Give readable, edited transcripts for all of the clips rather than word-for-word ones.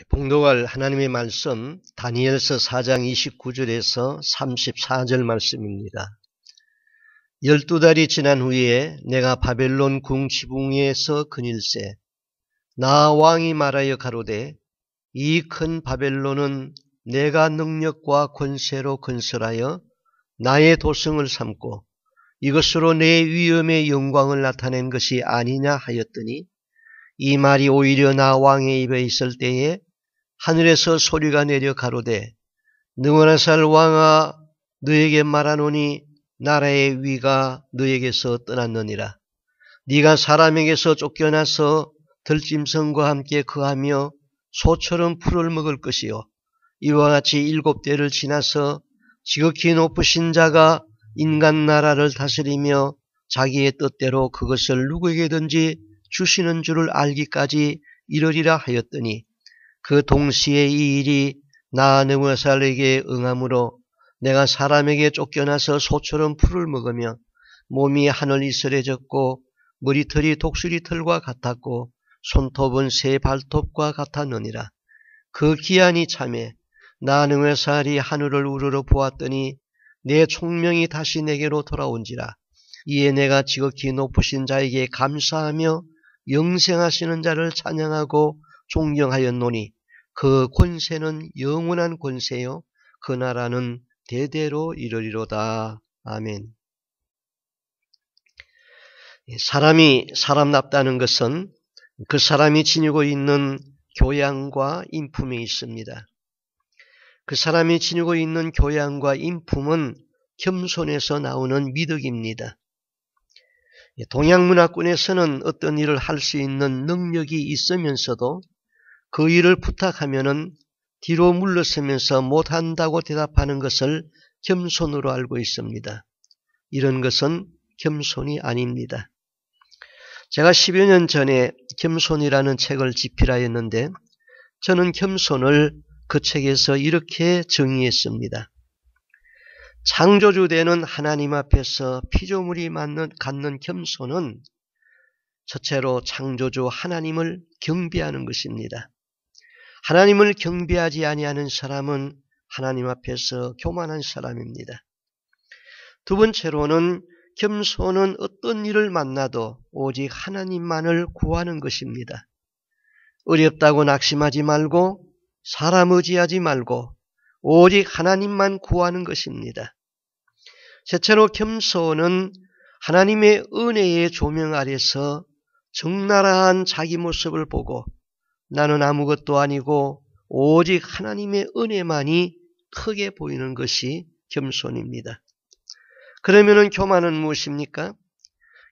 봉독할 하나님의 말씀 다니엘서 4장 29절에서 34절 말씀입니다. 12달이 지난 후에 내가 바벨론 궁 지붕 위에서 그닐세 나 왕이 말하여 가로되 이 큰 바벨론은 내가 능력과 권세로 건설하여 나의 도성을 삼고 이것으로 내 위엄의 영광을 나타낸 것이 아니냐 하였더니 이 말이 오히려 나 왕의 입에 있을 때에 하늘에서 소리가 내려 가로되 느부갓네살 왕아 너에게 말하노니 나라의 위가 너에게서 떠났느니라. 네가 사람에게서 쫓겨나서 들짐승과 함께 거하며 소처럼 풀을 먹을 것이요 이와 같이 7대를 지나서 지극히 높으신 자가 인간 나라를 다스리며 자기의 뜻대로 그것을 누구에게든지 주시는 줄을 알기까지 이르리라 하였더니 그 동시에 이 일이 나 느부갓네살에게 응함으로 내가 사람에게 쫓겨나서 소처럼 풀을 먹으며 몸이 하늘 이슬해졌고 머리털이 독수리털과 같았고 손톱은 새 발톱과 같았느니라. 그 기한이 참에 나 느부갓네살이 하늘을 우러러 보았더니 내 총명이 다시 내게로 돌아온지라. 이에 내가 지극히 높으신 자에게 감사하며 영생하시는 자를 찬양하고 존경하였노니 그 권세는 영원한 권세요 그 나라는 대대로 이르리로다. 아멘. 사람이 사람답다는 것은 그 사람이 지니고 있는 교양과 인품이 있습니다. 그 사람이 지니고 있는 교양과 인품은 겸손에서 나오는 미덕입니다. 동양문화권에서는 어떤 일을 할 수 있는 능력이 있으면서도 그 일을 부탁하면은 뒤로 물러서면서 못한다고 대답하는 것을 겸손으로 알고 있습니다. 이런 것은 겸손이 아닙니다. 제가 10여 년 전에 겸손이라는 책을 집필하였는데 저는 겸손을 그 책에서 이렇게 정의했습니다. 창조주되는 하나님 앞에서 피조물이 갖는 겸손은 첫째로 창조주 하나님을 경배하는 것입니다. 하나님을 경배하지 아니하는 사람은 하나님 앞에서 교만한 사람입니다. 두 번째로는 겸손은 어떤 일을 만나도 오직 하나님만을 구하는 것입니다. 어렵다고 낙심하지 말고 사람 의지하지 말고 오직 하나님만 구하는 것입니다. 셋째로 겸손은 하나님의 은혜의 조명 아래서 적나라한 자기 모습을 보고 나는 아무것도 아니고 오직 하나님의 은혜만이 크게 보이는 것이 겸손입니다. 그러면은 교만은 무엇입니까?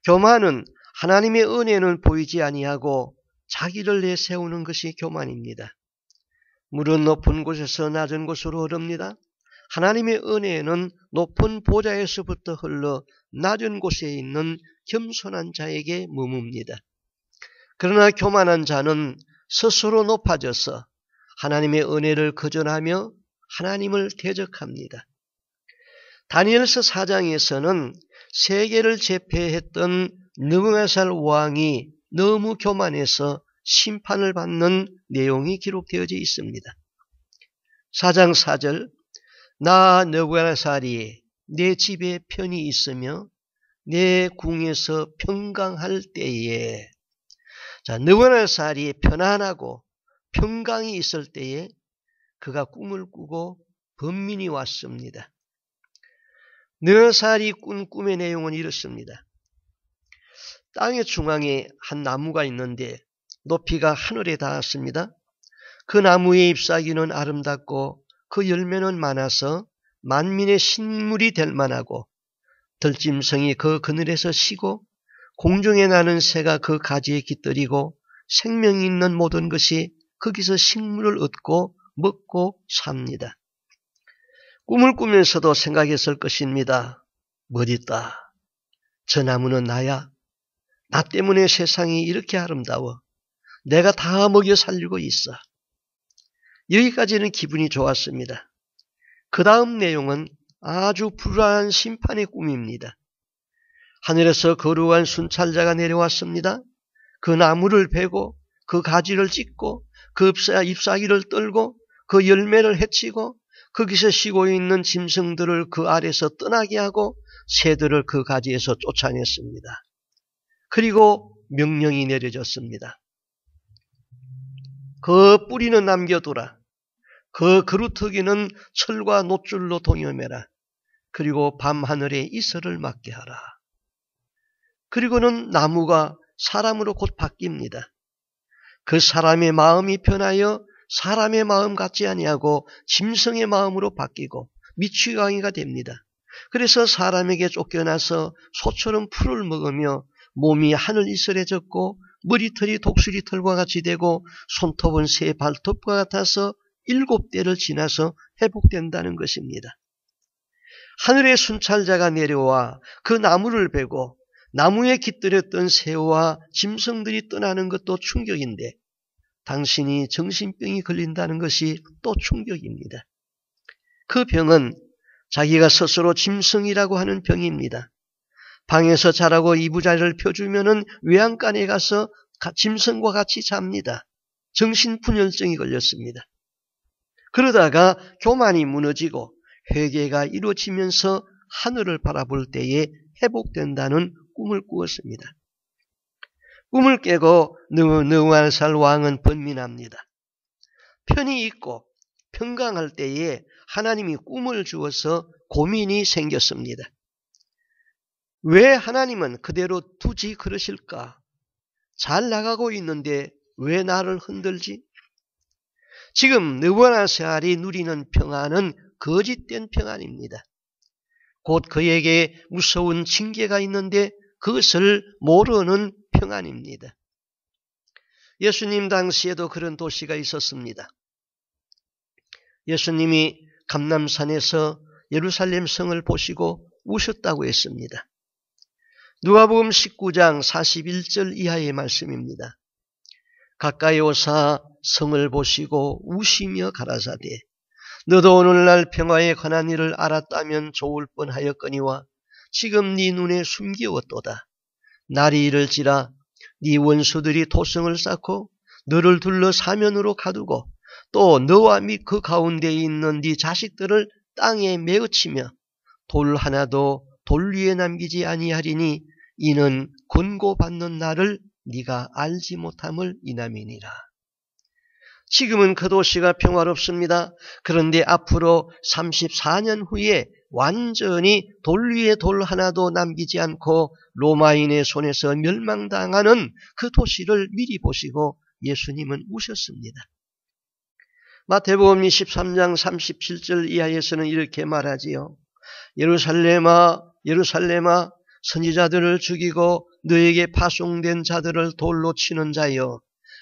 교만은 하나님의 은혜는 보이지 아니하고 자기를 내세우는 것이 교만입니다. 물은 높은 곳에서 낮은 곳으로 흐릅니다. 하나님의 은혜는 높은 보좌에서부터 흘러 낮은 곳에 있는 겸손한 자에게 머뭅니다. 그러나 교만한 자는 스스로 높아져서 하나님의 은혜를 거절하며 하나님을 대적합니다. 다니엘서 4장에서는 세계를 제패했던 느부갓네살 왕이 너무 교만해서 심판을 받는 내용이 기록되어져 있습니다. 4장 4절 나 느부갓네살이 내 집에 편히 있으며 내 궁에서 평강할 때에 느부갓네살이 편안하고 평강이 있을 때에 그가 꿈을 꾸고 번민이 왔습니다. 느부갓네살이 꾼 꿈의 내용은 이렇습니다. 땅의 중앙에 한 나무가 있는데 높이가 하늘에 닿았습니다. 그 나무의 잎사귀는 아름답고 그 열매는 많아서 만민의 식물이 될 만하고 들짐승이 그 그늘에서 쉬고 공중에 나는 새가 그 가지에 깃들이고 생명이 있는 모든 것이 거기서 식물을 얻고 먹고 삽니다. 꿈을 꾸면서도 생각했을 것입니다. 멋있다. 저 나무는 나야. 나 때문에 세상이 이렇게 아름다워. 내가 다 먹여 살리고 있어. 여기까지는 기분이 좋았습니다. 그 다음 내용은 아주 불안한 심판의 꿈입니다. 하늘에서 거룩한 순찰자가 내려왔습니다. 그 나무를 베고 그 가지를 찢고 그 잎사귀를 떨고 그 열매를 해치고 거기서 쉬고 있는 짐승들을 그 아래서 떠나게 하고 새들을 그 가지에서 쫓아냈습니다. 그리고 명령이 내려졌습니다. 그 뿌리는 남겨두라. 그 그루터기는 철과 놋줄로 동여매라. 그리고 밤하늘에 이슬을 맞게 하라. 그리고는 나무가 사람으로 곧 바뀝니다. 그 사람의 마음이 변하여 사람의 마음 같지 아니하고 짐승의 마음으로 바뀌고 미취광이가 됩니다. 그래서 사람에게 쫓겨나서 소처럼 풀을 먹으며 몸이 하늘 이슬에 젖고 머리털이 독수리 털과 같이 되고 손톱은 새 발톱과 같아서 7대를 지나서 회복된다는 것입니다. 하늘의 순찰자가 내려와 그 나무를 베고 나무에 깃들였던 새와 짐승들이 떠나는 것도 충격인데 당신이 정신병이 걸린다는 것이 또 충격입니다. 그 병은 자기가 스스로 짐승이라고 하는 병입니다. 방에서 자라고 이부자리를 펴주면은 외양간에 가서 짐승과 같이 잡니다. 정신분열증이 걸렸습니다. 그러다가 교만이 무너지고 회개가 이루어지면서 하늘을 바라볼 때에 회복된다는 꿈을 꾸었습니다. 꿈을 깨고 느우한살 왕은 번민합니다. 편히 있고 평강할 때에 하나님이 꿈을 주어서 고민이 생겼습니다. 왜 하나님은 그대로 두지 그러실까? 잘 나가고 있는데 왜 나를 흔들지? 지금 느부갓네살이 누리는 평안은 거짓된 평안입니다. 곧 그에게 무서운 징계가 있는데 그것을 모르는 평안입니다. 예수님 당시에도 그런 도시가 있었습니다. 예수님이 감람산에서 예루살렘 성을 보시고 우셨다고 했습니다. 누가복음 19장 41절 이하의 말씀입니다. 가까이 오사 성을 보시고 우시며 가라사대 너도 오늘날 평화에 관한 일을 알았다면 좋을 뻔하였거니와 지금 네 눈에 숨기웠도다. 날이 이를지라 네 원수들이 토성을 쌓고 너를 둘러 사면으로 가두고 또 너와 및 그 가운데에 있는 네 자식들을 땅에 메어치며 돌 하나도 돌 위에 남기지 아니하리니 이는 권고받는 날을 네가 알지 못함을 인함이니라. 지금은 그 도시가 평화롭습니다. 그런데 앞으로 34년 후에 완전히 돌 위에 돌 하나도 남기지 않고 로마인의 손에서 멸망당하는 그 도시를 미리 보시고 예수님은 우셨습니다. 마태복음 23장 37절 이하에서는 이렇게 말하지요. 예루살렘아 예루살렘아 선지자들을 죽이고 너에게 파송된 자들을 돌로 치는 자여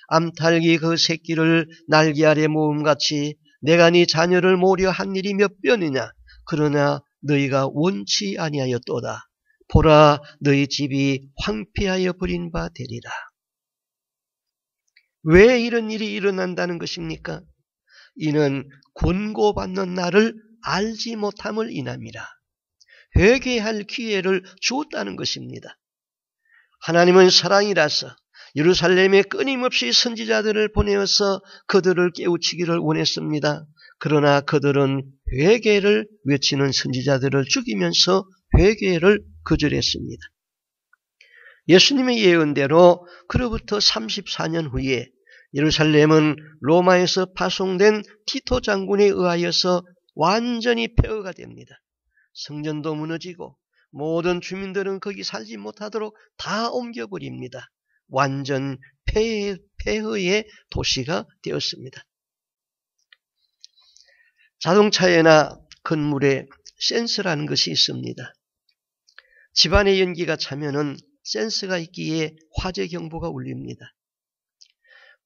암탉이 그 새끼를 날개 아래 모음같이 내가 네 자녀를 모려 한 일이 몇 번이냐. 그러나 너희가 원치 아니하였도다. 보라 너희 집이 황폐하여 버린 바 되리라. 왜 이런 일이 일어난다는 것입니까? 이는 권고받는 날을 알지 못함을 인함이라. 회개할 기회를 주었다는 것입니다. 하나님은 사랑이라서 예루살렘에 끊임없이 선지자들을 보내어서 그들을 깨우치기를 원했습니다. 그러나 그들은 회개를 외치는 선지자들을 죽이면서 회개를 거절했습니다. 예수님의 예언대로 그로부터 34년 후에 예루살렘은 로마에서 파송된 티토 장군에 의하여서 완전히 폐허가 됩니다. 성전도 무너지고 모든 주민들은 거기 살지 못하도록 다 옮겨버립니다. 완전 폐허의 도시가 되었습니다. 자동차에나 건물에 센서라는 것이 있습니다. 집안에 연기가 차면은 센서가 있기에 화재 경보가 울립니다.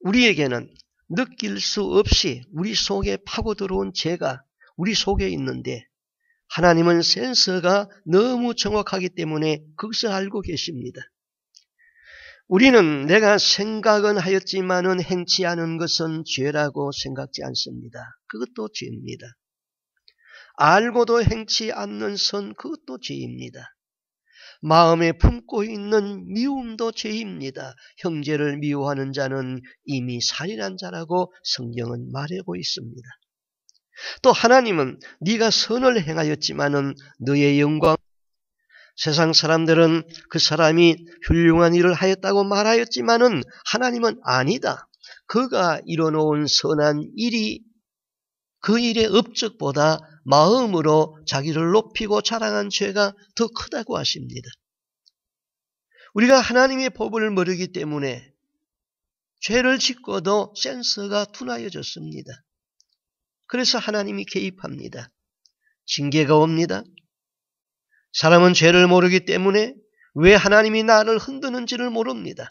우리에게는 느낄 수 없이 우리 속에 파고 들어온 죄가 우리 속에 있는데 하나님은 센서가 너무 정확하기 때문에 그것을 알고 계십니다. 우리는 내가 생각은 하였지만은 행치 않은 것은 죄라고 생각지 않습니다. 그것도 죄입니다. 알고도 행치 않는 선 그것도 죄입니다. 마음에 품고 있는 미움도 죄입니다. 형제를 미워하는 자는 이미 살인한 자라고 성경은 말하고 있습니다. 또 하나님은 네가 선을 행하였지만은 너의 영광, 세상 사람들은 그 사람이 훌륭한 일을 하였다고 말하였지만은 하나님은 아니다. 그가 이뤄놓은 선한 일이 그 일의 업적보다 마음으로 자기를 높이고 자랑한 죄가 더 크다고 하십니다. 우리가 하나님의 법을 모르기 때문에 죄를 짓고도 센서가 둔하여졌습니다. 그래서 하나님이 개입합니다. 징계가 옵니다. 사람은 죄를 모르기 때문에 왜 하나님이 나를 흔드는지를 모릅니다.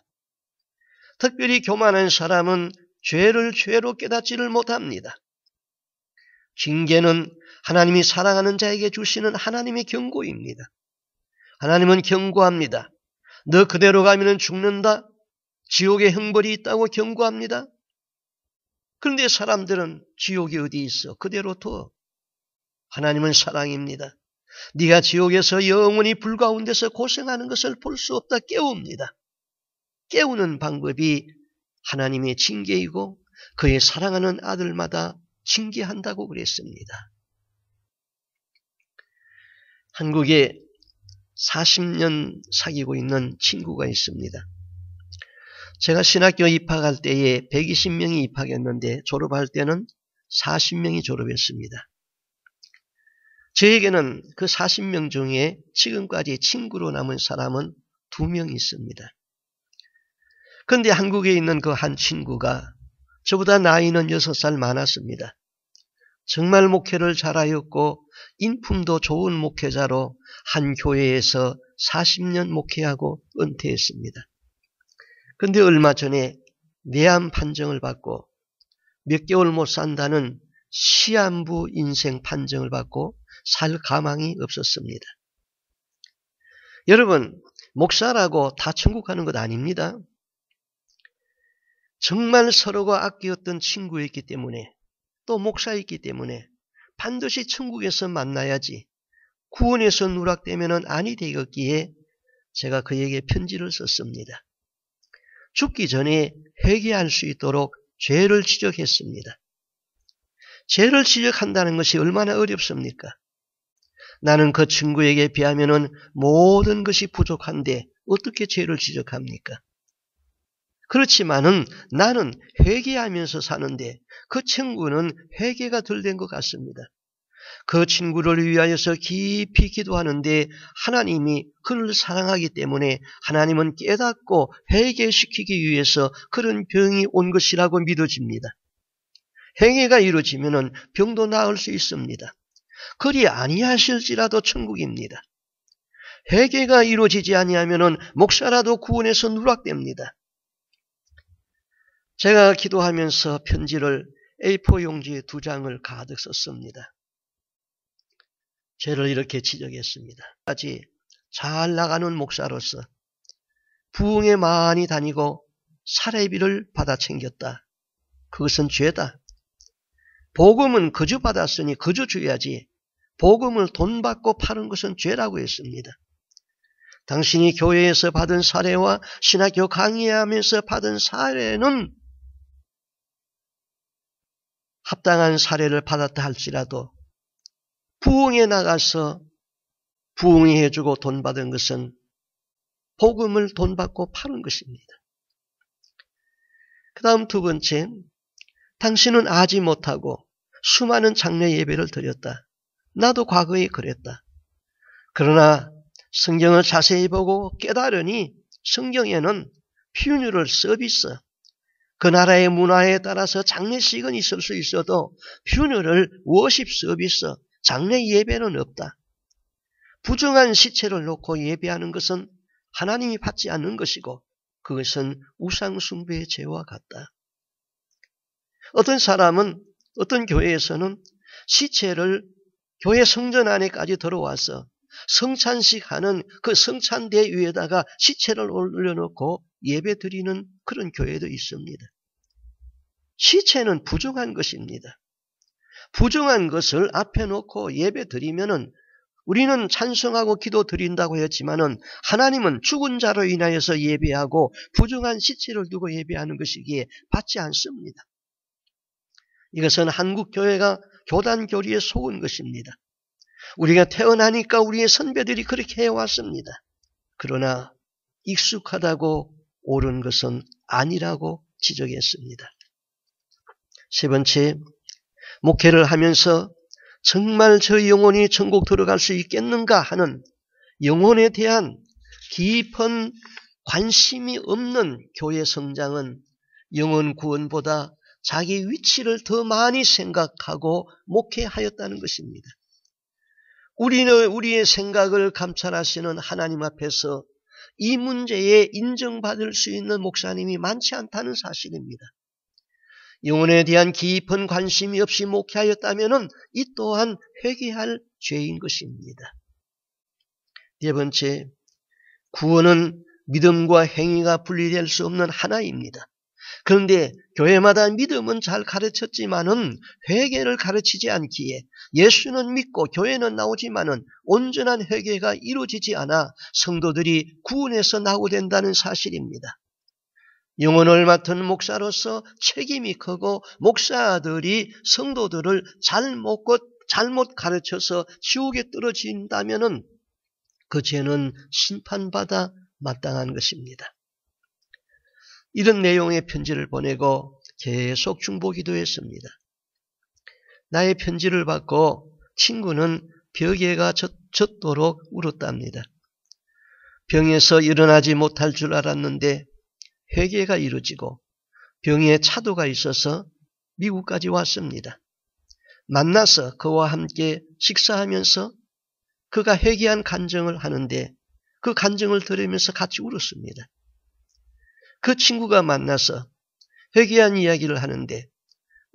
특별히 교만한 사람은 죄를 죄로 깨닫지를 못합니다. 징계는 하나님이 사랑하는 자에게 주시는 하나님의 경고입니다. 하나님은 경고합니다. 너 그대로 가면 죽는다. 지옥에 형벌이 있다고 경고합니다. 그런데 사람들은 지옥이 어디 있어? 그대로 둬. 하나님은 사랑입니다. 네가 지옥에서 영원히 불 가운데서 고생하는 것을 볼 수 없다 깨웁니다. 깨우는 방법이 하나님의 징계이고 그의 사랑하는 아들마다 징계한다고 그랬습니다. 한국에 40년 사귀고 있는 친구가 있습니다. 제가 신학교 입학할 때에 120명이 입학했는데 졸업할 때는 40명이 졸업했습니다. 저에게는 그 40명 중에 지금까지 친구로 남은 사람은 2명 있습니다. 그런데 한국에 있는 그 한 친구가 저보다 나이는 6살 많았습니다. 정말 목회를 잘하였고 인품도 좋은 목회자로 한 교회에서 40년 목회하고 은퇴했습니다. 그런데 얼마 전에 뇌암 판정을 받고 몇 개월 못 산다는 시한부 인생 판정을 받고 살 가망이 없었습니다. 여러분, 목사라고 다 천국 가는 것 아닙니다. 정말 서로가 아끼었던 친구였기 때문에 또 목사였기 때문에 반드시 천국에서 만나야지 구원에서 누락되면 아니 되었기에 제가 그에게 편지를 썼습니다. 죽기 전에 회개할 수 있도록 죄를 지적했습니다. 죄를 지적한다는 것이 얼마나 어렵습니까? 나는 그 친구에게 비하면 모든 것이 부족한데 어떻게 죄를 지적합니까? 그렇지만은 나는 회개하면서 사는데 그 친구는 회개가 덜 된 것 같습니다. 그 친구를 위하여서 깊이 기도하는데 하나님이 그를 사랑하기 때문에 하나님은 깨닫고 회개시키기 위해서 그런 병이 온 것이라고 믿어집니다. 회개가 이루어지면 병도 나을 수 있습니다. 그리 아니하실지라도 천국입니다. 회개가 이루어지지 아니하면 목사라도 구원에서 누락됩니다. 제가 기도하면서 편지를 A4 용지 2장을 가득 썼습니다. 죄를 이렇게 지적했습니다. 잘 나가는 목사로서 부흥에 많이 다니고 사례비를 받아 챙겼다. 그것은 죄다. 복음은 거저 받았으니 거저 줘야지. 복음을 돈 받고 파는 것은 죄라고 했습니다. 당신이 교회에서 받은 사례와 신학교 강의하면서 받은 사례는 합당한 사례를 받았다 할지라도 부흥에 나가서 부흥해주고 돈 받은 것은 복음을 돈 받고 파는 것입니다. 그 다음 2번째, 당신은 아지 못하고 수많은 장례 예배를 드렸다. 나도 과거에 그랬다. 그러나 성경을 자세히 보고 깨달으니 성경에는 퓨뉴럴 서비스, 그 나라의 문화에 따라서 장례식은 있을 수 있어도 퓨뉴럴 워십 서비스, 장례 예배는 없다. 부정한 시체를 놓고 예배하는 것은 하나님이 받지 않는 것이고 그것은 우상숭배의 죄와 같다. 어떤 사람은 어떤 교회에서는 시체를 교회 성전 안에까지 들어와서 성찬식 하는 그 성찬대 위에다가 시체를 올려놓고 예배 드리는 그런 교회도 있습니다. 시체는 부정한 것입니다. 부정한 것을 앞에 놓고 예배 드리면은 우리는 찬송하고 기도 드린다고 했지만은 하나님은 죽은 자로 인하여서 예배하고 부정한 시체를 두고 예배하는 것이기에 받지 않습니다. 이것은 한국 교회가 교단 교리에 속은 것입니다. 우리가 태어나니까 우리의 선배들이 그렇게 해왔습니다. 그러나 익숙하다고 옳은 것은 아니라고 지적했습니다. 세 번째, 목회를 하면서 정말 저 영혼이 천국 들어갈 수 있겠는가 하는 영혼에 대한 깊은 관심이 없는 교회 성장은 영혼 구원보다 자기 위치를 더 많이 생각하고 목회하였다는 것입니다. 우리는 우리의 생각을 감찰하시는 하나님 앞에서 이 문제에 인정받을 수 있는 목사님이 많지 않다는 사실입니다. 영혼에 대한 깊은 관심이 없이 목회하였다면 이 또한 회개할 죄인 것입니다. 네 번째, 구원은 믿음과 행위가 분리될 수 없는 하나입니다. 그런데 교회마다 믿음은 잘 가르쳤지만은 회개를 가르치지 않기에 예수는 믿고 교회는 나오지만은 온전한 회개가 이루어지지 않아 성도들이 구원에서 나오된다는 사실입니다. 영혼을 맡은 목사로서 책임이 크고 목사들이 성도들을 잘못 가르쳐서 지옥에 떨어진다면은 그 죄는 심판받아 마땅한 것입니다. 이런 내용의 편지를 보내고 계속 중보기도했습니다. 나의 편지를 받고 친구는 벽에가 젖도록 울었답니다. 병에서 일어나지 못할 줄 알았는데 회개가 이루어지고 병에 차도가 있어서 미국까지 왔습니다. 만나서 그와 함께 식사하면서 그가 회개한 간증을 하는데 그 간증을 들으면서 같이 울었습니다. 그 친구가 만나서 회개한 이야기를 하는데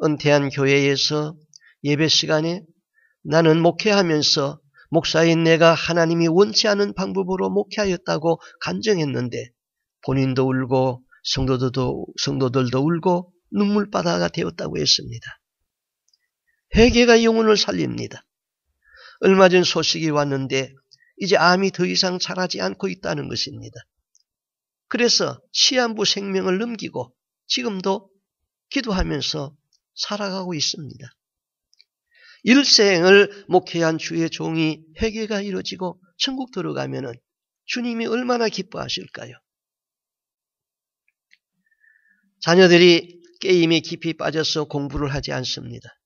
은퇴한 교회에서 예배 시간에 나는 목회하면서 목사인 내가 하나님이 원치 않은 방법으로 목회하였다고 간증했는데 본인도 울고 성도들도 울고 눈물바다가 되었다고 했습니다. 회개가 영혼을 살립니다. 얼마 전 소식이 왔는데 이제 암이 더 이상 자라지 않고 있다는 것입니다. 그래서 시한부 생명을 넘기고 지금도 기도하면서 살아가고 있습니다. 일생을 목회한 주의 종이 회개가 이루어지고 천국 들어가면은 주님이 얼마나 기뻐하실까요? 자녀들이 게임에 깊이 빠져서 공부를 하지 않습니다.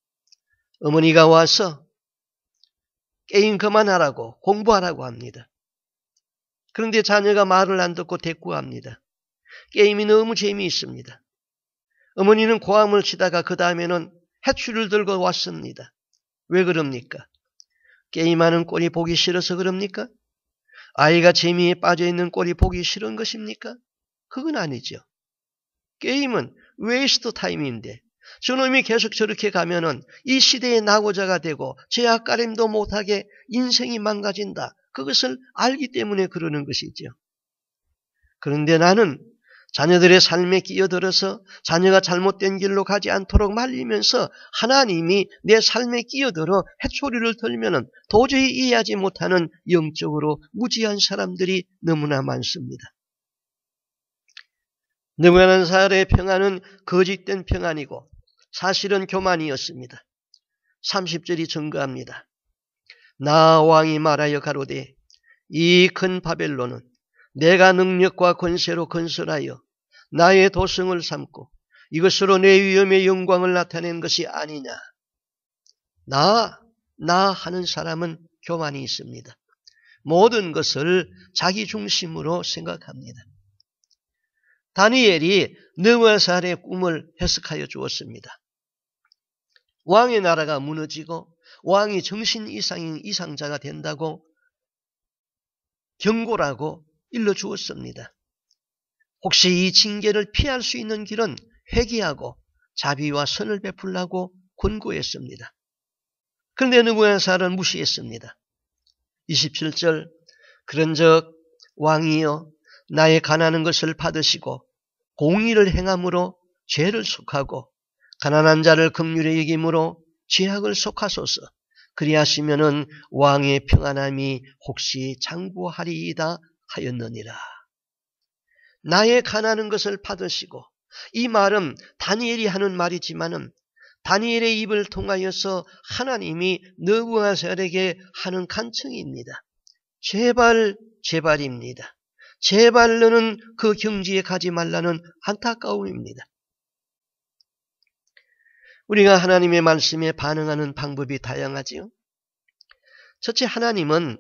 어머니가 와서 게임 그만하라고 공부하라고 합니다. 그런데 자녀가 말을 안 듣고 대꾸합니다. 게임이 너무 재미있습니다. 어머니는 고함을 치다가 그 다음에는 해추를 들고 왔습니다. 왜 그럽니까? 게임하는 꼴이 보기 싫어서 그럽니까? 아이가 재미에 빠져있는 꼴이 보기 싫은 것입니까? 그건 아니죠. 게임은 웨이스트 타임인데 저놈이 계속 저렇게 가면은 이 시대의 낙오자가 되고 제약가림도 못하게 인생이 망가진다. 그것을 알기 때문에 그러는 것이죠. 그런데 나는 자녀들의 삶에 끼어들어서 자녀가 잘못된 길로 가지 않도록 말리면서 하나님이 내 삶에 끼어들어 해초리를 들면은 도저히 이해하지 못하는 영적으로 무지한 사람들이 너무나 많습니다. 느부갓네살의 평안은 거짓된 평안이고 사실은 교만이었습니다. 30절이 증거합니다. 나 왕이 말하여 가로되 이 큰 바벨론은 내가 능력과 권세로 건설하여 나의 도성을 삼고 이것으로 내 위엄의 영광을 나타낸 것이 아니냐. 나 하는 사람은 교만이 있습니다. 모든 것을 자기 중심으로 생각합니다. 다니엘이 느부갓네살의 꿈을 해석하여 주었습니다. 왕의 나라가 무너지고 왕이 정신 이상자가 된다고 경고라고 일러주었습니다. 혹시 이 징계를 피할 수 있는 길은 회개하고 자비와 선을 베풀라고 권고했습니다. 그런데 느부갓네살은 무시했습니다. 27절 그런즉 왕이여 나의 가난한 것을 받으시고 공의를 행함으로 죄를 속하고 가난한 자를 긍휼히 여김으로 죄악을 속하소서. 그리하시면은 왕의 평안함이 혹시 장구하리이다 하였느니라. 나의 가난한 것을 받으시고, 이 말은 다니엘이 하는 말이지만은 다니엘의 입을 통하여서 하나님이 느부갓네살에게 하는 간청입니다. 제발, 제발입니다. 제발 너는 그 경지에 가지 말라는 안타까움입니다. 우리가 하나님의 말씀에 반응하는 방법이 다양하지요. 첫째, 하나님은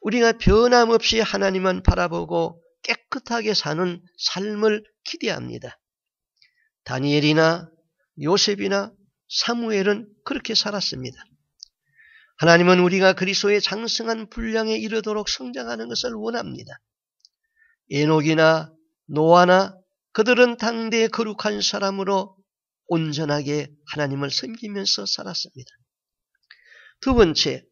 우리가 변함없이 하나님만 바라보고 깨끗하게 사는 삶을 기대합니다. 다니엘이나 요셉이나 사무엘은 그렇게 살았습니다. 하나님은 우리가 그리스도의 장성한 분량에 이르도록 성장하는 것을 원합니다. 에녹이나 노아나 그들은 당대의 거룩한 사람으로 온전하게 하나님을 섬기면서 살았습니다. 두 번째,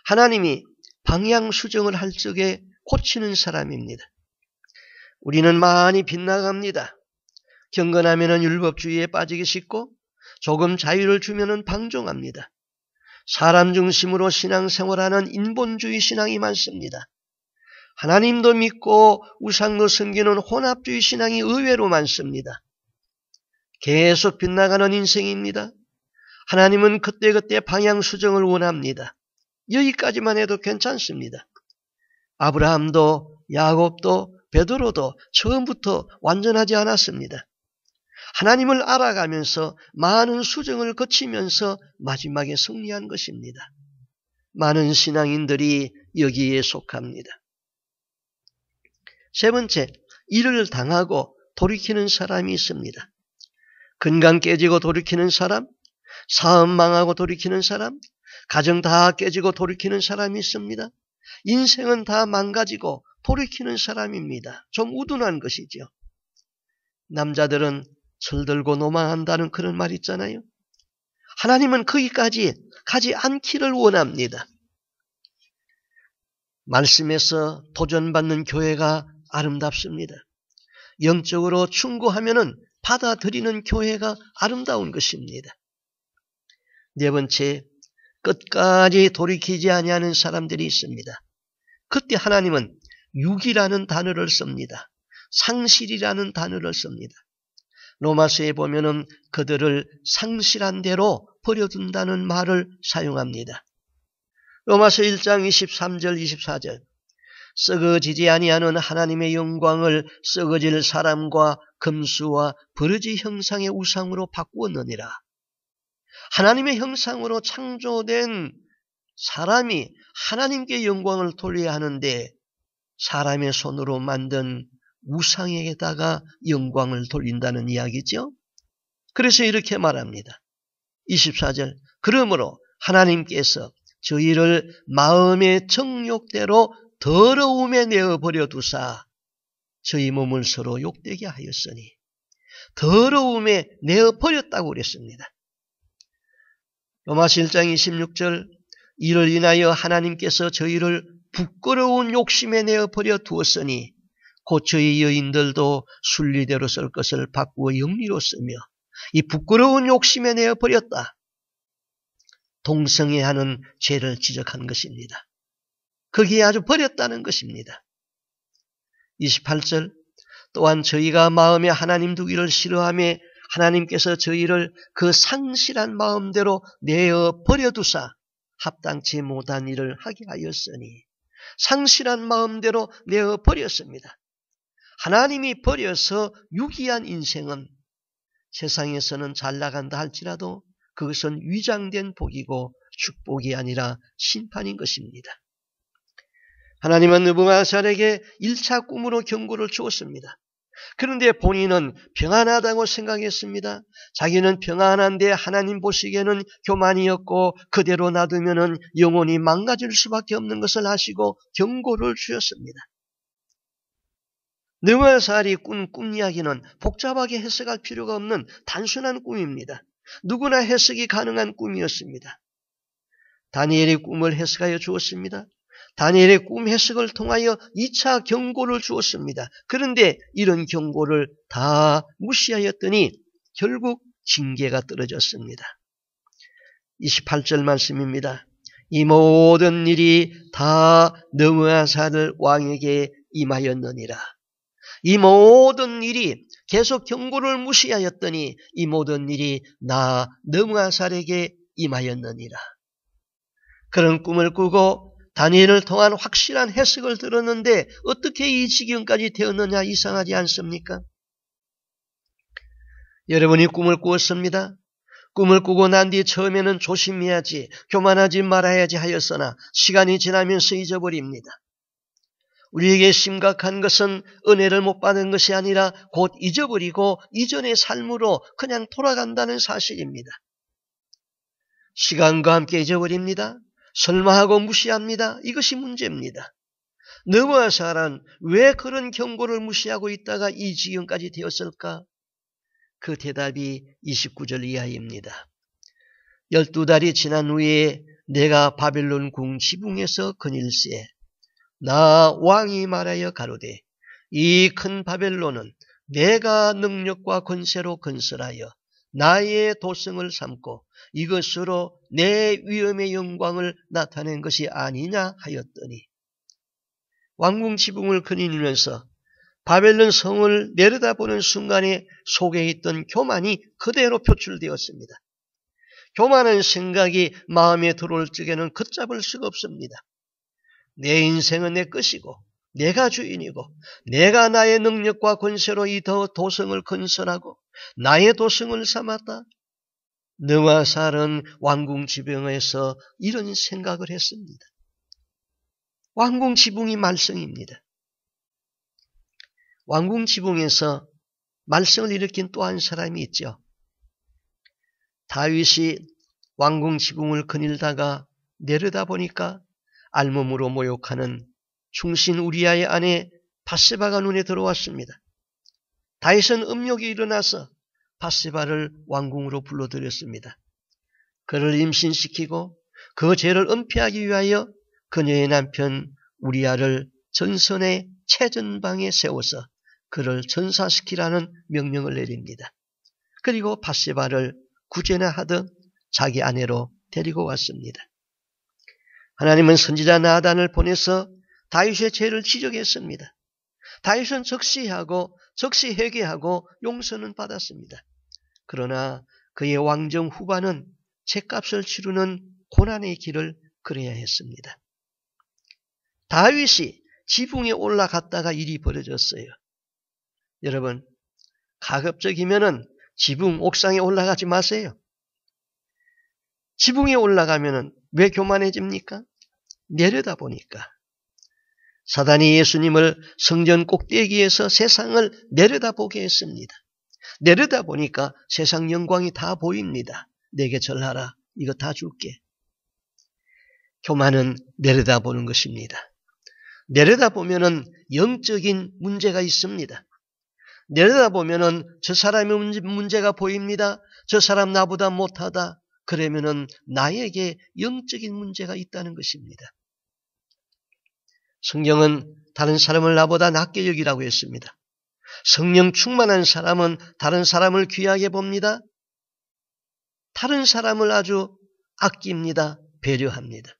하나님이 방향 수정을 할 적에 고치는 사람입니다. 우리는 많이 빗나갑니다. 경건하면은 율법주의에 빠지기 쉽고 조금 자유를 주면은 방종합니다. 사람 중심으로 신앙생활하는 인본주의 신앙이 많습니다. 하나님도 믿고 우상도 섬기는 혼합주의 신앙이 의외로 많습니다. 계속 빗나가는 인생입니다. 하나님은 그때그때 방향 수정을 원합니다. 여기까지만 해도 괜찮습니다. 아브라함도 야곱도 베드로도 처음부터 완전하지 않았습니다. 하나님을 알아가면서 많은 수정을 거치면서 마지막에 승리한 것입니다. 많은 신앙인들이 여기에 속합니다. 세 번째, 일을 당하고 돌이키는 사람이 있습니다. 건강 깨지고 돌이키는 사람, 사업 망하고 돌이키는 사람, 가정 다 깨지고 돌이키는 사람이 있습니다. 인생은 다 망가지고 돌이키는 사람입니다. 좀 우둔한 것이죠. 남자들은 철들고 노망한다는 그런 말 있잖아요. 하나님은 거기까지 가지 않기를 원합니다. 말씀에서 도전받는 교회가 아름답습니다. 영적으로 충고하면은 받아들이는 교회가 아름다운 것입니다. 네 번째, 끝까지 돌이키지 아니하는 사람들이 있습니다. 그때 하나님은 육이라는 단어를 씁니다. 상실이라는 단어를 씁니다. 로마서에 보면은 그들을 상실한 대로 버려둔다는 말을 사용합니다. 로마서 1장 23절 24절 썩어지지 아니하는 하나님의 영광을 썩어질 사람과 금수와 버러지 형상의 우상으로 바꾸었느니라. 하나님의 형상으로 창조된 사람이 하나님께 영광을 돌려야 하는데 사람의 손으로 만든 우상에다가 영광을 돌린다는 이야기죠. 그래서 이렇게 말합니다. 24절 그러므로 하나님께서 저희를 마음의 정욕대로 더러움에 내어버려 두사 저희 몸을 서로 욕되게 하였으니 더러움에 내어버렸다고 그랬습니다. 로마서 1장 26절 이를 인하여 하나님께서 저희를 부끄러운 욕심에 내어버려 두었으니 곧 저희 여인들도 순리대로 쓸 것을 바꾸어 영리로 쓰며 이 부끄러운 욕심에 내어버렸다. 동성애하는 죄를 지적한 것입니다. 거기에 아주 버렸다는 것입니다. 28절 또한 저희가 마음에 하나님 두기를 싫어하며 하나님께서 저희를 그 상실한 마음대로 내어 버려두사 합당치 못한 일을 하게 하였으니 상실한 마음대로 내어 버렸습니다. 하나님이 버려서 유기한 인생은 세상에서는 잘 나간다 할지라도 그것은 위장된 복이고 축복이 아니라 심판인 것입니다. 하나님은 느부갓네살에게 1차 꿈으로 경고를 주었습니다. 그런데 본인은 평안하다고 생각했습니다. 자기는 평안한데 하나님 보시기에는 교만이었고 그대로 놔두면 영혼이 망가질 수밖에 없는 것을 아시고 경고를 주셨습니다. 느부갓네살이 꾼 꿈 이야기는 복잡하게 해석할 필요가 없는 단순한 꿈입니다. 누구나 해석이 가능한 꿈이었습니다. 다니엘의 꿈을 해석하여 주었습니다. 다니엘의 꿈 해석을 통하여 2차 경고를 주었습니다. 그런데 이런 경고를 다 무시하였더니 결국 징계가 떨어졌습니다. 28절 말씀입니다. 이 모든 일이 다 느부갓네살 왕에게 임하였느니라. 이 모든 일이 계속 경고를 무시하였더니 이 모든 일이 나 느부갓네살에게 임하였느니라. 그런 꿈을 꾸고 다니엘을 통한 확실한 해석을 들었는데 어떻게 이 지경까지 되었느냐 이상하지 않습니까? 여러분이 꿈을 꾸었습니다. 꿈을 꾸고 난 뒤 처음에는 조심해야지, 교만하지 말아야지 하였으나 시간이 지나면서 잊어버립니다. 우리에게 심각한 것은 은혜를 못 받은 것이 아니라 곧 잊어버리고 이전의 삶으로 그냥 돌아간다는 사실입니다. 시간과 함께 잊어버립니다. 설마하고 무시합니다. 이것이 문제입니다. 느부갓네살은 왜 그런 경고를 무시하고 있다가 이 지경까지 되었을까? 그 대답이 29절 이하입니다. 12달이 지난 후에 내가 바벨론 궁 지붕에서 거닐세 나 왕이 말하여 가로되 이 큰 바벨론은 내가 능력과 권세로 건설하여 나의 도성을 삼고 이것으로 내 위엄의 영광을 나타낸 것이 아니냐 하였더니 왕궁 지붕을 거닐면서 바벨론 성을 내려다보는 순간에 속에 있던 교만이 그대로 표출되었습니다. 교만한 생각이 마음에 들어올 적에는 걷잡을 수가 없습니다. 내 인생은 내 것이고 내가 주인이고 내가 나의 능력과 권세로 이 도성을 건설하고 나의 도성을 삼았다. 느부갓네살은 왕궁 지붕에서 이런 생각을 했습니다. 왕궁 지붕이 말썽입니다. 왕궁 지붕에서 말썽을 일으킨 또 한 사람이 있죠. 다윗이 왕궁 지붕을 거닐다가 내려다보니까 알몸으로 모욕하는 충신 우리아의 아내 밧세바가 눈에 들어왔습니다. 다윗은 음욕이 일어나서 밧세바를 왕궁으로 불러들였습니다. 그를 임신시키고 그 죄를 은폐하기 위하여 그녀의 남편 우리아를 전선의 최전방에 세워서 그를 전사시키라는 명령을 내립니다. 그리고 밧세바를 구제나 하듯 자기 아내로 데리고 왔습니다. 하나님은 선지자 나단을 보내서 다윗의 죄를 지적했습니다. 다윗은 즉시 회개하고 용서는 받았습니다. 그러나 그의 왕정 후반은 죄값을 치르는 고난의 길을 걸어야 했습니다. 다윗이 지붕에 올라갔다가 일이 벌어졌어요. 여러분, 가급적이면은 지붕 옥상에 올라가지 마세요. 지붕에 올라가면은 왜 교만해집니까? 내려다보니까. 사단이 예수님을 성전 꼭대기에서 세상을 내려다보게 했습니다. 내려다보니까 세상 영광이 다 보입니다. 내게 절하라. 이거 다 줄게. 교만은 내려다보는 것입니다. 내려다보면은 영적인 문제가 있습니다. 내려다보면은 저 사람의 문제가 보입니다. 저 사람 나보다 못하다. 그러면은 나에게 영적인 문제가 있다는 것입니다. 성경은 다른 사람을 나보다 낮게 여기라고 했습니다. 성령 충만한 사람은 다른 사람을 귀하게 봅니다. 다른 사람을 아주 아낍니다. 배려합니다.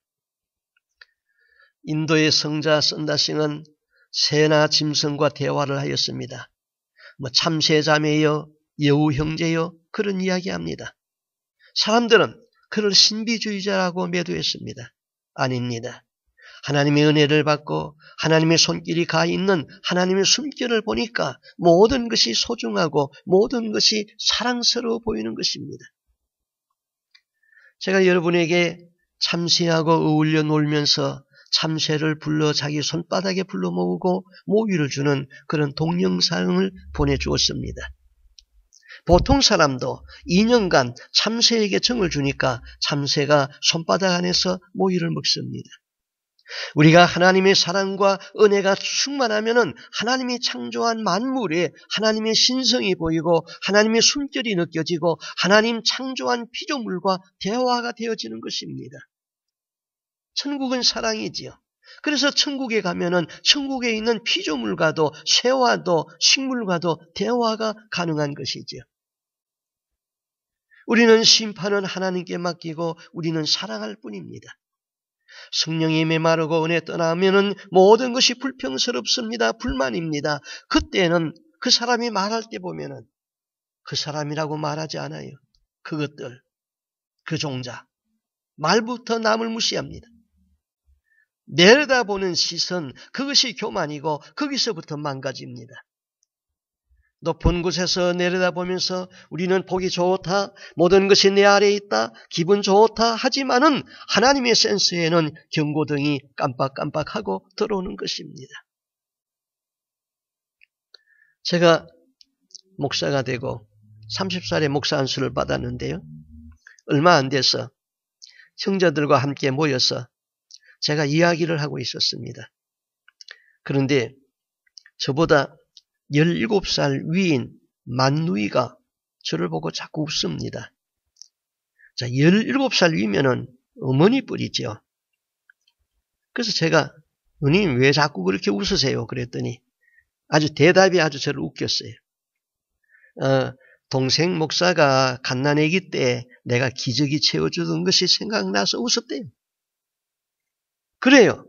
인도의 성자 선다싱은 새나 짐승과 대화를 하였습니다. 참새자매여 여우 형제여 그런 이야기합니다. 사람들은 그를 신비주의자라고 매도했습니다. 아닙니다. 하나님의 은혜를 받고 하나님의 손길이 가 있는 하나님의 숨결을 보니까 모든 것이 소중하고 모든 것이 사랑스러워 보이는 것입니다. 제가 여러분에게 참새하고 어울려 놀면서 참새를 불러 자기 손바닥에 불러 모으고 모유를 주는 그런 동영상을 보내주었습니다. 보통 사람도 2년간 참새에게 정을 주니까 참새가 손바닥 안에서 모유를 먹습니다. 우리가 하나님의 사랑과 은혜가 충만하면은 하나님이 창조한 만물에 하나님의 신성이 보이고 하나님의 숨결이 느껴지고 하나님 창조한 피조물과 대화가 되어지는 것입니다. 천국은 사랑이지요. 그래서 천국에 가면은 천국에 있는 피조물과도 새와도 식물과도 대화가 가능한 것이지요. 우리는 심판은 하나님께 맡기고 우리는 사랑할 뿐입니다. 성령이 메마르고 은혜 떠나면은 모든 것이 불평스럽습니다. 불만입니다. 그때는 그 사람이 말할 때 보면은 그 사람이라고 말하지 않아요. 그것들, 그 종자. 말부터 남을 무시합니다. 내려다보는 시선, 그것이 교만이고 거기서부터 망가집니다. 높은 곳에서 내려다보면서 우리는 보기 좋다, 모든 것이 내 아래에 있다, 기분 좋다 하지만은 하나님의 센스에는 경고등이 깜빡깜빡하고 들어오는 것입니다. 제가 목사가 되고 30살에 목사 안수를 받았는데요. 얼마 안 돼서 형제들과 함께 모여서 제가 이야기를 하고 있었습니다. 그런데 저보다 17살 위인 만누이가 저를 보고 자꾸 웃습니다. 자, 17살 위면은 어머니 뻘이죠. 그래서 제가 누님 왜 자꾸 그렇게 웃으세요? 그랬더니 대답이 아주 저를 웃겼어요. 동생 목사가 갓난아기 때 내가 기저귀 채워주던 것이 생각나서 웃었대요. 그래요.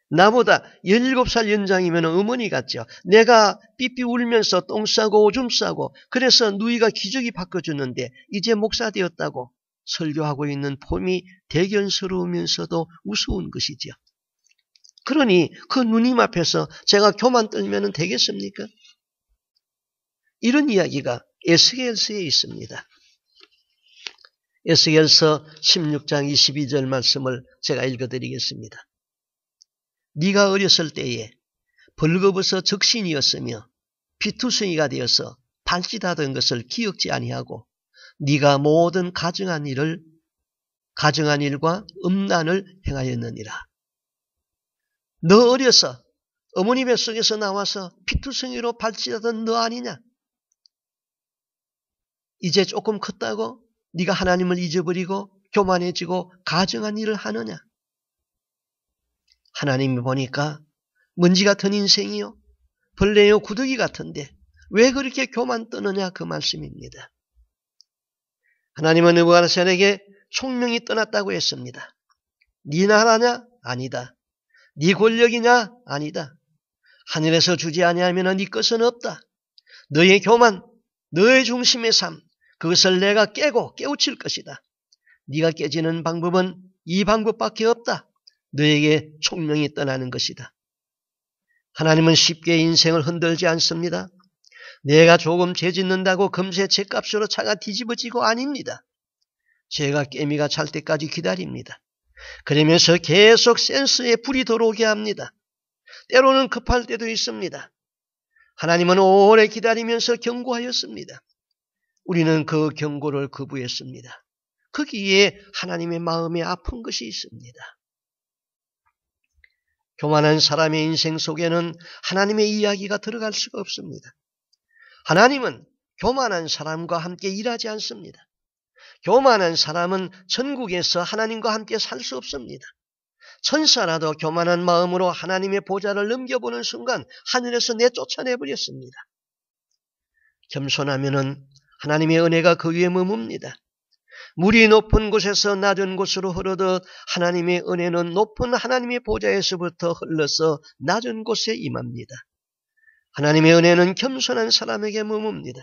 나보다 17살 연장이면 어머니 같죠. 내가 삐삐 울면서 똥 싸고 오줌 싸고 그래서 누이가 기저귀 바꿔주는데 이제 목사 되었다고 설교하고 있는 폼이 대견스러우면서도 우스운 것이죠. 그러니 그 누님 앞에서 제가 교만 떨면 되겠습니까? 이런 이야기가 에스겔서에 있습니다. 에스겔서 16장 22절 말씀을 제가 읽어드리겠습니다. 네가 어렸을 때에 벌거벗어 적신이었으며 피투성이가 되어서 단짓하던 것을 기억지 아니하고 네가 모든 가증한 일과 음란을 행하였느니라. 너 어려서 어머니 뱃속에서 나와서 피투성이로 발짓하던 너 아니냐? 이제 조금 컸다고 네가 하나님을 잊어버리고 교만해지고 가증한 일을 하느냐? 하나님이 보니까 먼지 같은 인생이요, 벌레요 구더기 같은데 왜 그렇게 교만 떠느냐 그 말씀입니다. 하나님은 느부갓네살에게 총명이 떠났다고 했습니다. 네 나라냐? 아니다. 네 권력이냐? 아니다. 하늘에서 주지 아니하면 네 것은 없다. 너의 교만, 너의 중심의 삶, 그것을 내가 깨우칠 것이다. 네가 깨지는 방법은 이 방법밖에 없다. 너에게 총명이 떠나는 것이다. 하나님은 쉽게 인생을 흔들지 않습니다. 내가 조금 죄 짓는다고 금세 죄값으로 차가 뒤집어지고 아닙니다. 죄가 깨미가 찰 때까지 기다립니다. 그러면서 계속 센스에 불이 들어오게 합니다. 때로는 급할 때도 있습니다. 하나님은 오래 기다리면서 경고하였습니다. 우리는 그 경고를 거부했습니다. 거기에 하나님의 마음에 아픈 것이 있습니다. 교만한 사람의 인생 속에는 하나님의 이야기가 들어갈 수가 없습니다. 하나님은 교만한 사람과 함께 일하지 않습니다. 교만한 사람은 천국에서 하나님과 함께 살 수 없습니다. 천사라도 교만한 마음으로 하나님의 보좌를 넘겨보는 순간 하늘에서 내쫓아내버렸습니다. 겸손하면은 하나님의 은혜가 그 위에 머뭅니다. 물이 높은 곳에서 낮은 곳으로 흐르듯 하나님의 은혜는 높은 하나님의 보좌에서부터 흘러서 낮은 곳에 임합니다. 하나님의 은혜는 겸손한 사람에게 머뭅니다.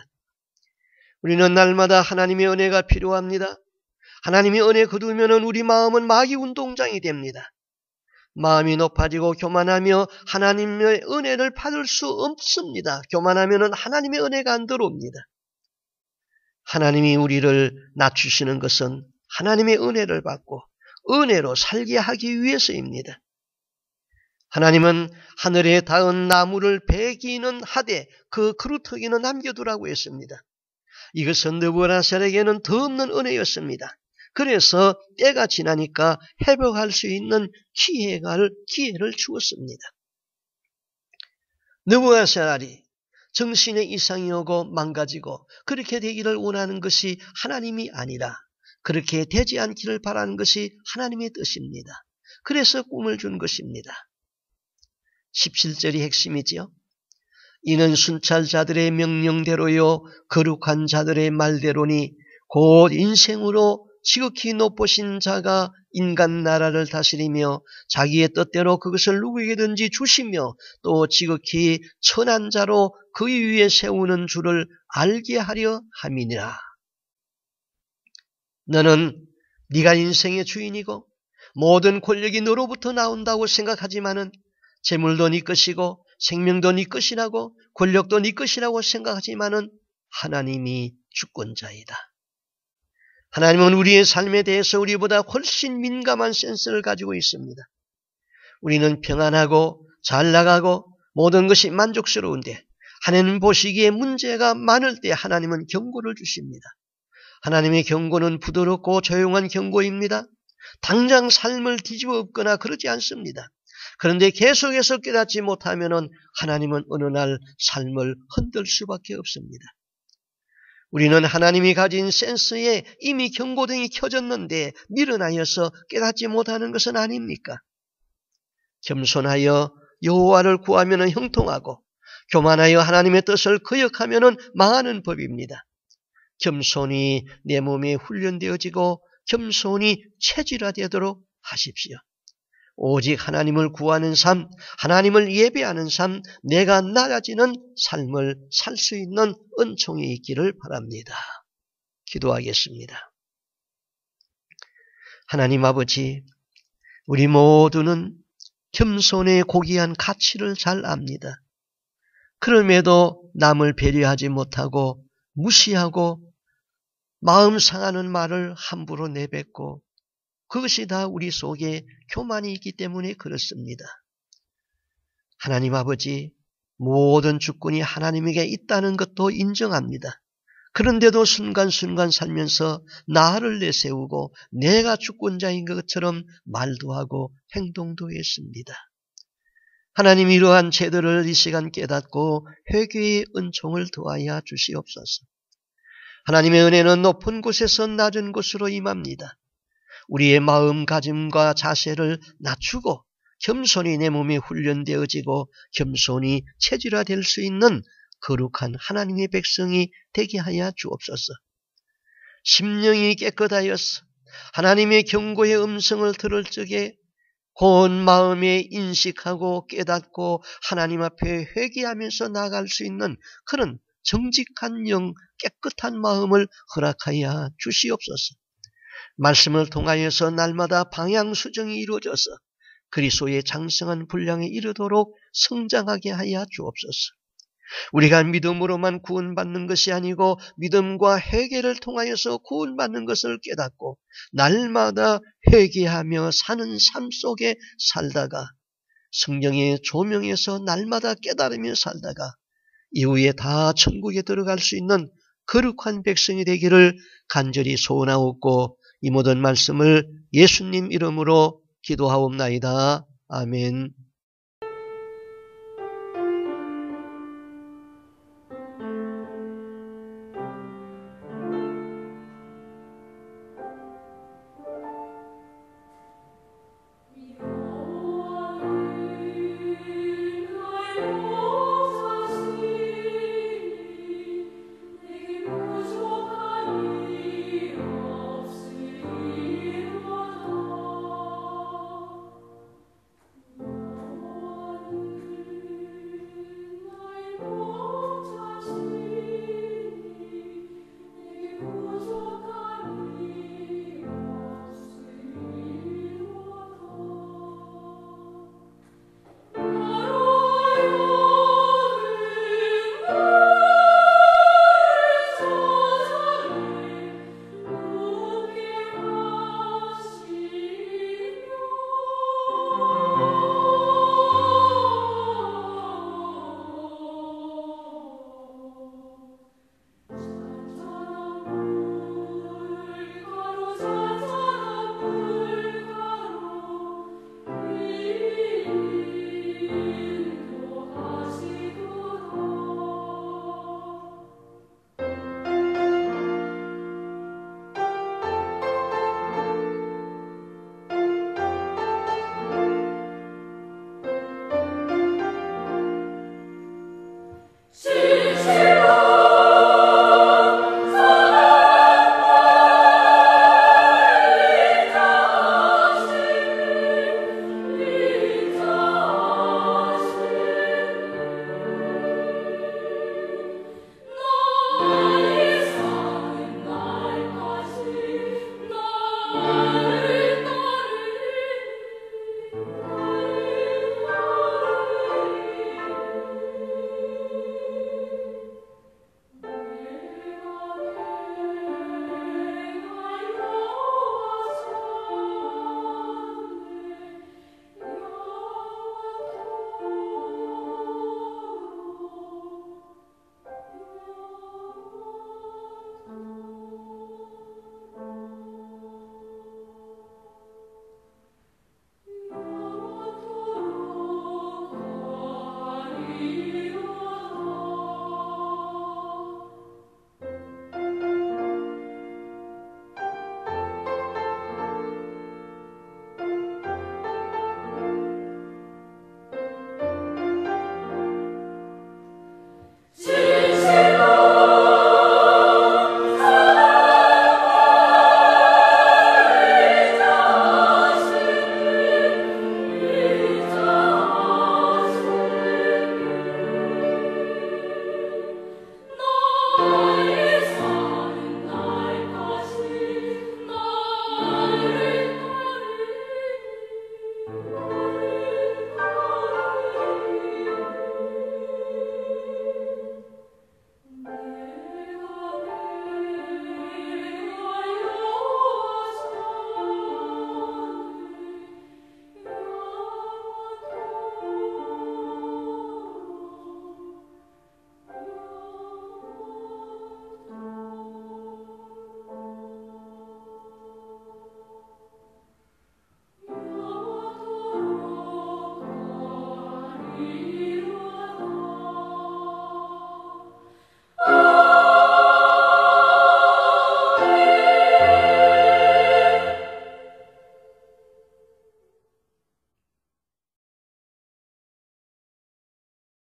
우리는 날마다 하나님의 은혜가 필요합니다. 하나님의 은혜 거두면 우리 마음은 마귀 운동장이 됩니다. 마음이 높아지고 교만하며 하나님의 은혜를 받을 수 없습니다. 교만하면 하나님의 은혜가 안 들어옵니다. 하나님이 우리를 낮추시는 것은 하나님의 은혜를 받고 은혜로 살게 하기 위해서입니다. 하나님은 하늘에 닿은 나무를 베기는 하되 그 그루터기는 남겨두라고 했습니다. 이것은 느부갓네살에게는 더 없는 은혜였습니다. 그래서 때가 지나니까 회복할 수 있는 기회를 주었습니다. 느부갓네살이 정신의 이상이 오고 망가지고 그렇게 되기를 원하는 것이 하나님이 아니라 그렇게 되지 않기를 바라는 것이 하나님의 뜻입니다. 그래서 꿈을 준 것입니다. 17절이 핵심이지요. 이는 순찰자들의 명령대로요 거룩한 자들의 말대로니 곧 인생으로 지극히 높으신 자가 인간 나라를 다스리며 자기의 뜻대로 그것을 누구에게든지 주시며 또 지극히 천한 자로 그 위에 세우는 줄을 알게 하려 함이니라. 너는 네가 인생의 주인이고 모든 권력이 너로부터 나온다고 생각하지만은 재물도 네 것이고 생명도 네 것이라고 권력도 네 것이라고 생각하지만은 하나님이 주권자이다. 하나님은 우리의 삶에 대해서 우리보다 훨씬 민감한 센스를 가지고 있습니다. 우리는 평안하고 잘 나가고 모든 것이 만족스러운데 하나님 보시기에 문제가 많을 때 하나님은 경고를 주십니다. 하나님의 경고는 부드럽고 조용한 경고입니다. 당장 삶을 뒤집어 엎거나 그러지 않습니다. 그런데 계속해서 깨닫지 못하면 하나님은 어느 날 삶을 흔들 수밖에 없습니다. 우리는 하나님이 가진 센스에 이미 경고등이 켜졌는데 미련하여서 깨닫지 못하는 것은 아닙니까? 겸손하여 여호와를 구하면 형통하고 교만하여 하나님의 뜻을 거역하면 망하는 법입니다. 겸손이 내 몸에 훈련되어지고 겸손이 체질화되도록 하십시오. 오직 하나님을 구하는 삶, 하나님을 예배하는 삶, 내가 낮아지는 삶을 살 수 있는 은총이 있기를 바랍니다. 기도하겠습니다. 하나님 아버지, 우리 모두는 겸손의 고귀한 가치를 잘 압니다. 그럼에도 남을 배려하지 못하고 무시하고 마음 상하는 말을 함부로 내뱉고 그것이 다 우리 속에 교만이 있기 때문에 그렇습니다. 하나님 아버지, 모든 주권이 하나님에게 있다는 것도 인정합니다. 그런데도 순간순간 살면서 나를 내세우고 내가 주권자인 것처럼 말도 하고 행동도 했습니다. 하나님 이러한 제도를 이 시간 깨닫고 회개의 은총을 더하여 주시옵소서. 하나님의 은혜는 높은 곳에서 낮은 곳으로 임합니다. 우리의 마음가짐과 자세를 낮추고 겸손히 내 몸에 훈련되어지고 겸손히 체질화될 수 있는 거룩한 하나님의 백성이 되게 하여 주옵소서. 심령이 깨끗하여서 하나님의 경고의 음성을 들을 적에 고운 마음에 인식하고 깨닫고 하나님 앞에 회개하면서 나아갈 수 있는 그런 정직한 영, 깨끗한 마음을 허락하여 주시옵소서. 말씀을 통하여서 날마다 방향 수정이 이루어져서 그리스도의 장성한 분량에 이르도록 성장하게 하여 주옵소서. 우리가 믿음으로만 구원받는 것이 아니고 믿음과 회개를 통하여서 구원받는 것을 깨닫고 날마다 회개하며 사는 삶 속에 살다가 성령의 조명에서 날마다 깨달으며 살다가 이후에 다 천국에 들어갈 수 있는 거룩한 백성이 되기를 간절히 소원하옵고 이 모든 말씀을 예수님 이름으로 기도하옵나이다. 아멘.